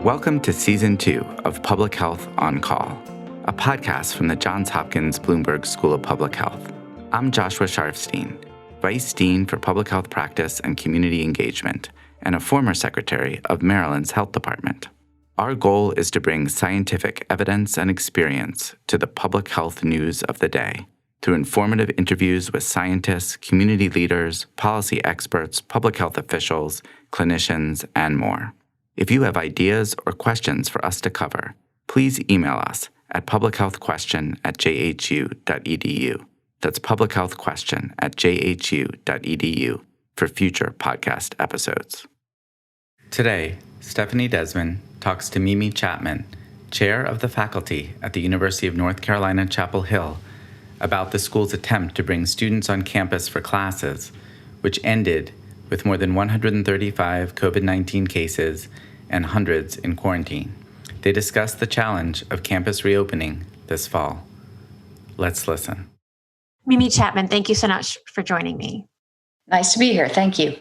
Welcome to Season 2 of Public Health on Call, a podcast from the Johns Hopkins Bloomberg School of Public Health. I'm Joshua Sharfstein, Vice Dean for Public Health Practice and Community Engagement, and a former Secretary of Maryland's Health Department. Our goal is to bring scientific evidence and experience to the public health news of the day through informative interviews with scientists, community leaders, policy experts, public health officials, clinicians, and more. If you have ideas or questions for us to cover, please email us at publichealthquestion@jhu.edu. That's publichealthquestion@jhu.edu for future podcast episodes. Today, Stephanie Desmond talks to Mimi Chapman, chair of the faculty at the University of North Carolina, Chapel Hill, about the school's attempt to bring students on campus for classes, which ended with more than 135 COVID-19 cases and hundreds in quarantine. They discuss the challenge of campus reopening this fall. Let's listen. Mimi Chapman, thank you so much for joining me. Nice to be here. Thank you.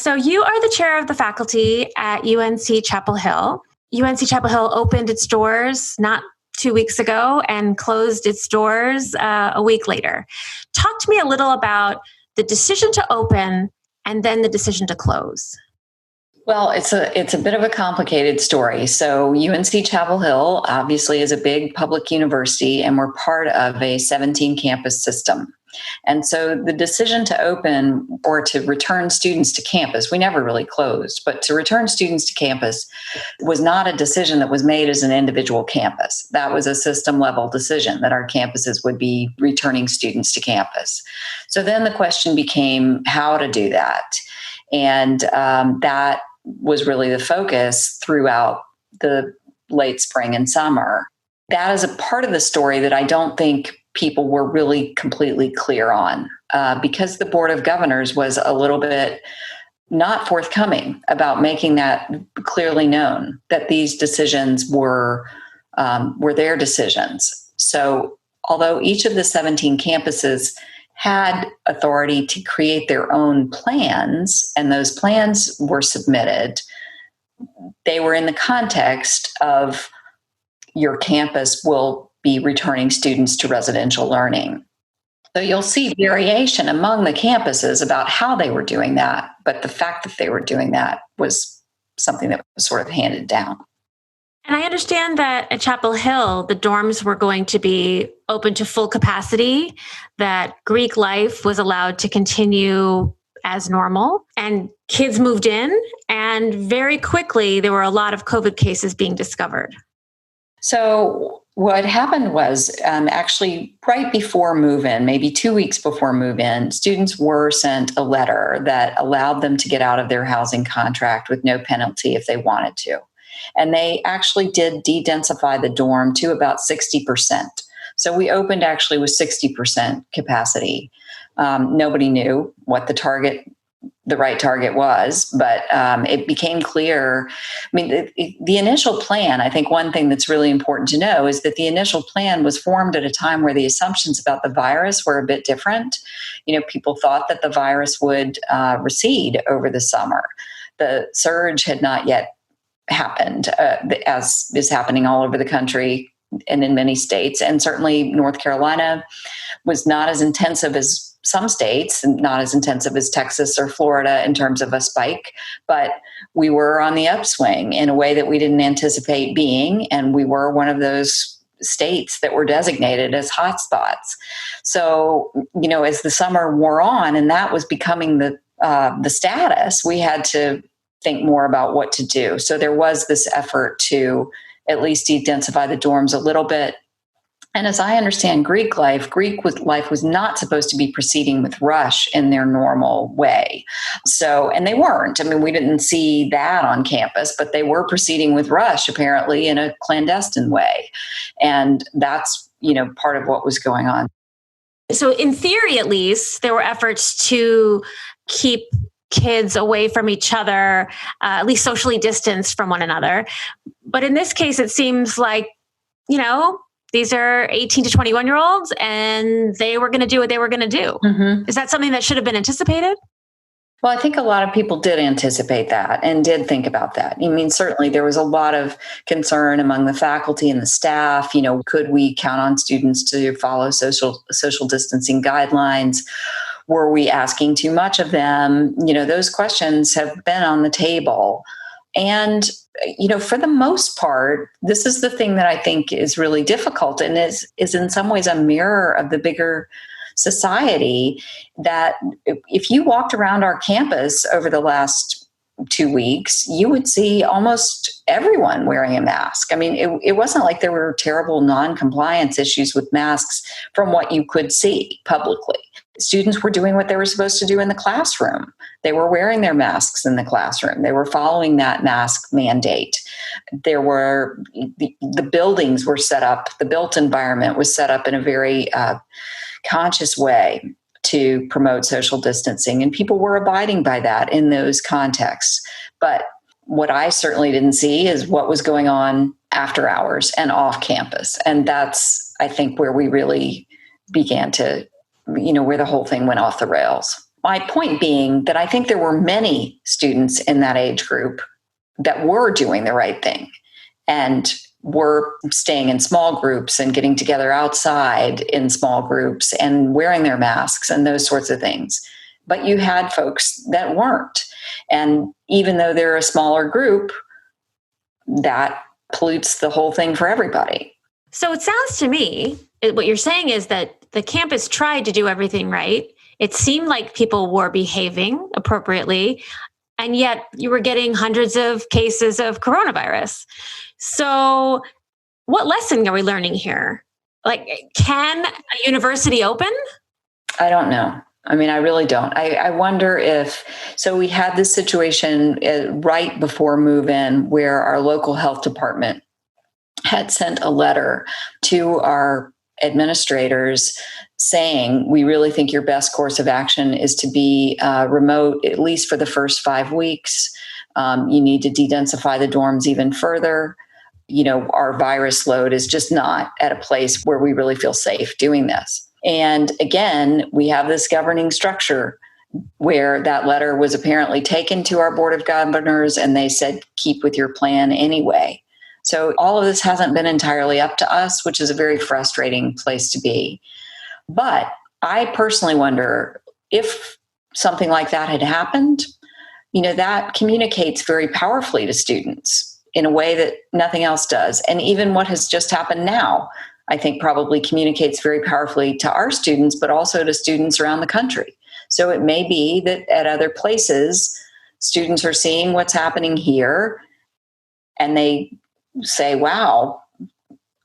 So you are the chair of the faculty at UNC Chapel Hill. UNC Chapel Hill opened its doors not 2 weeks ago and closed its doors a week later. Talk to me a little about the decision to open and then the decision to close. Well, it's a bit of a complicated story. So UNC Chapel Hill obviously is a big public university, and we're part of a 17 campus system. And so the decision to open or to return students to campus, we never really closed, but to return students to campus was not a decision that was made as an individual campus. That was a system level decision that our campuses would be returning students to campus. So then the question became how to do that. And that was really the focus throughout the late spring and summer. That is a part of the story that I don't think people were really completely clear on because the Board of Governors was a little bit not forthcoming about making that clearly known, that these decisions were their decisions. So although each of the 17 campuses had authority to create their own plans, and those plans were submitted, they were in the context of your campus will be returning students to residential learning. So you'll see variation among the campuses about how they were doing that, but the fact that they were doing that was something that was sort of handed down. And I understand that at Chapel Hill, the dorms were going to be open to full capacity, that Greek life was allowed to continue as normal, and kids moved in, and very quickly there were a lot of COVID cases being discovered. So what happened was actually right before move-in, maybe 2 weeks before move-in, students were sent a letter that allowed them to get out of their housing contract with no penalty if they wanted to. And they actually did de-densify the dorm to about 60%. So we opened actually with 60% capacity. Nobody knew what the right target was, but it became clear. I mean, the initial plan, I think one thing that's really important to know is that the initial plan was formed at a time where the assumptions about the virus were a bit different. You know, people thought that the virus would recede over the summer. The surge had not yet happened, as is happening all over the country and in many states. And certainly North Carolina was not as intensive as some states, and not as intensive as Texas or Florida in terms of a spike, but we were on the upswing in a way that we didn't anticipate being, and we were one of those states that were designated as hotspots. So, you know, as the summer wore on and that was becoming the status, we had to think more about what to do. So there was this effort to at least de-densify the dorms a little bit. And as I understand Greek life was not supposed to be proceeding with rush in their normal way. So, and they weren't. I mean, we didn't see that on campus, but they were proceeding with rush apparently in a clandestine way. And that's, you know, part of what was going on. So in theory, at least, there were efforts to keep kids away from each other, at least socially distanced from one another. But in this case, it seems like, you know, these are 18 to 21-year-olds and they were going to do what they were going to do. Mm-hmm. Is that something that should have been anticipated? Well, I think a lot of people did anticipate that and did think about that. I mean, certainly there was a lot of concern among the faculty and the staff. Could we count on students to follow social distancing guidelines? Were we asking too much of them? Those questions have been on the table. And, for the most part, this is the thing that I think is really difficult and is in some ways a mirror of the bigger society, that if you walked around our campus over the last 2 weeks, you would see almost everyone wearing a mask. I mean, it wasn't like there were terrible non-compliance issues with masks from what you could see publicly. Students were doing what they were supposed to do in the classroom. They were wearing their masks in the classroom. They were following that mask mandate. The buildings were set up, the built environment was set up in a very conscious way to promote social distancing, and people were abiding by that in those contexts. But what I certainly didn't see is what was going on after hours and off campus. And that's, I think, where we really began to, where the whole thing went off the rails. My point being that I think there were many students in that age group that were doing the right thing and were staying in small groups and getting together outside in small groups and wearing their masks and those sorts of things. But you had folks that weren't. And even though they're a smaller group, that pollutes the whole thing for everybody. So it sounds to me, what you're saying is that the campus tried to do everything right. It seemed like people were behaving appropriately, and yet you were getting hundreds of cases of coronavirus. So what lesson are we learning here? Like, can a university open? I don't know. I mean, I really don't. I wonder so we had this situation right before move-in where our local health department had sent a letter to our administrators saying, we really think your best course of action is to be remote, at least for the first 5 weeks. You need to de-densify the dorms even further. Our virus load is just not at a place where we really feel safe doing this. And again, we have this governing structure where that letter was apparently taken to our Board of Governors and they said, keep with your plan anyway. So all of this hasn't been entirely up to us, which is a very frustrating place to be. But I personally wonder if something like that had happened, that communicates very powerfully to students in a way that nothing else does. And even what has just happened now, I think probably communicates very powerfully to our students, but also to students around the country. So it may be that at other places, students are seeing what's happening here and they say, wow,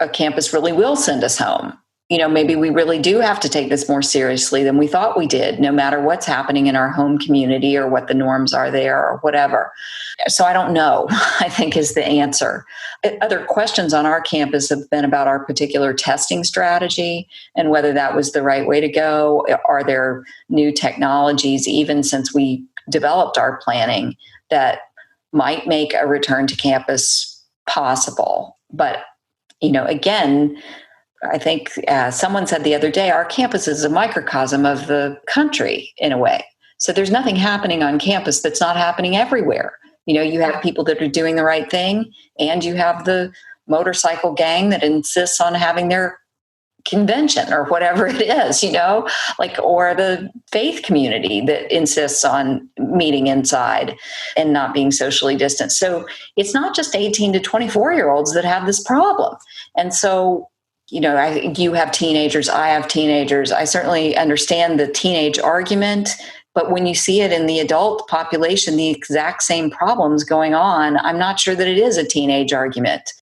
a campus really will send us home. Maybe we really do have to take this more seriously than we thought we did, no matter what's happening in our home community or what the norms are there or whatever. So I don't know, I think is the answer. Other questions on our campus have been about our particular testing strategy and whether that was the right way to go. Are there new technologies, even since we developed our planning, that might make a return to campus possible? But, again, I think someone said the other day, our campus is a microcosm of the country in a way. So there's nothing happening on campus that's not happening everywhere. You have people that are doing the right thing, and you have the motorcycle gang that insists on having their convention or whatever it is, or the faith community that insists on meeting inside and not being socially distant. So it's not just 18 to 24-year-olds that have this problem. And so, you have teenagers, I have teenagers. I certainly understand the teenage argument, but when you see it in the adult population, the exact same problems going on, I'm not sure that it is a teenage argument.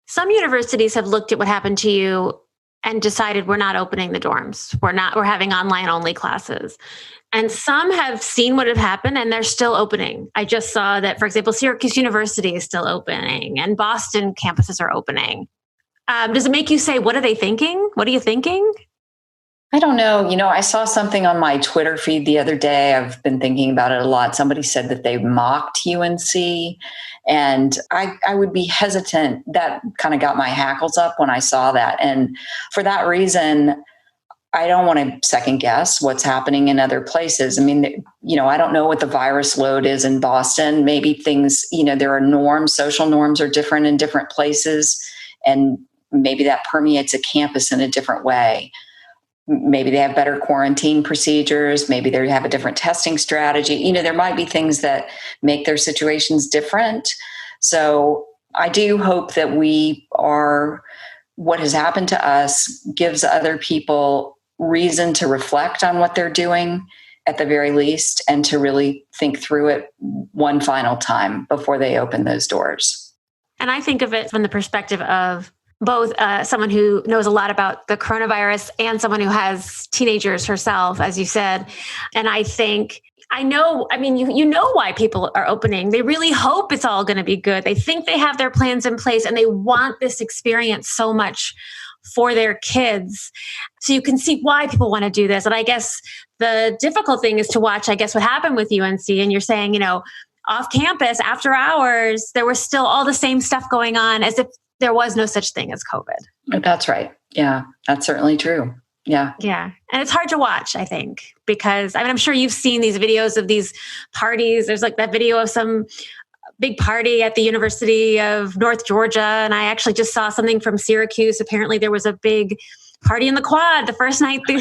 Some universities have looked at what happened to you and decided we're not opening the dorms. We're having online only classes. And some have seen what had happened and they're still opening. I just saw that, for example, Syracuse University is still opening and Boston campuses are opening. Does it make you say, what are they thinking? What are you thinking? I don't know. I saw something on my Twitter feed the other day. I've been thinking about it a lot. Somebody said that they mocked UNC, and I would be hesitant. That kind of got my hackles up when I saw that. And for that reason, I don't want to second guess what's happening in other places. I mean, I don't know what the virus load is in Boston. Maybe things, there are norms, social norms are different in different places. And maybe that permeates a campus in a different way. Maybe they have better quarantine procedures. Maybe they have a different testing strategy. There might be things that make their situations different. So I do hope that what has happened to us gives other people reason to reflect on what they're doing at the very least, and to really think through it one final time before they open those doors. And I think of it from the perspective of both someone who knows a lot about the coronavirus and someone who has teenagers herself, as you said. And I think, you know why people are opening. They really hope it's all going to be good. They think they have their plans in place and they want this experience so much for their kids. So you can see why people want to do this. And I guess the difficult thing is to watch, what happened with UNC. And you're saying, off campus, after hours, there was still all the same stuff going on as if there was no such thing as COVID. That's right. Yeah, that's certainly true. Yeah. Yeah. And it's hard to watch, I think, because I'm sure you've seen these videos of these parties. There's like that video of some big party at the University of North Georgia. And I actually just saw something from Syracuse. Apparently there was a big party in the quad the first night the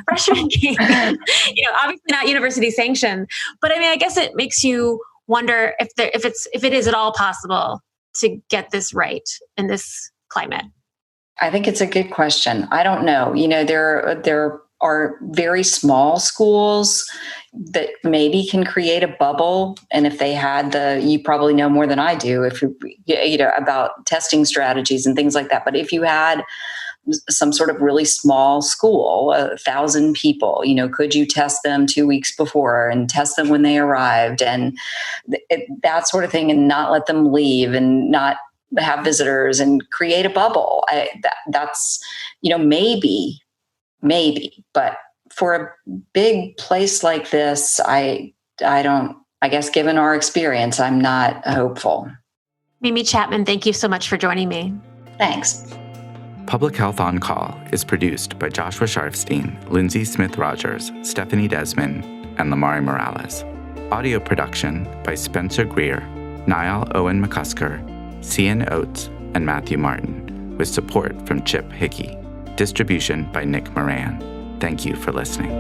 freshman game. Obviously not university sanctioned. But I guess it makes you wonder if it is at all possible to get this right in this climate. I think it's a good question. I don't know. There are very small schools that maybe can create a bubble. And if they had you probably know more than I do, about testing strategies and things like that. But if you had some sort of really small school, 1,000 people, could you test them 2 weeks before and test them when they arrived and that sort of thing, and not let them leave and not have visitors and create a bubble? That's, maybe, but for a big place like this, I guess given our experience, I'm not hopeful. Mimi Chapman, thank you so much for joining me. Thanks. Public Health on Call is produced by Joshua Sharfstein, Lindsay Smith-Rogers, Stephanie Desmond, and Lamari Morales. Audio production by Spencer Greer, Niall Owen McCusker, Cian Oates, and Matthew Martin, with support from Chip Hickey. Distribution by Nick Moran. Thank you for listening.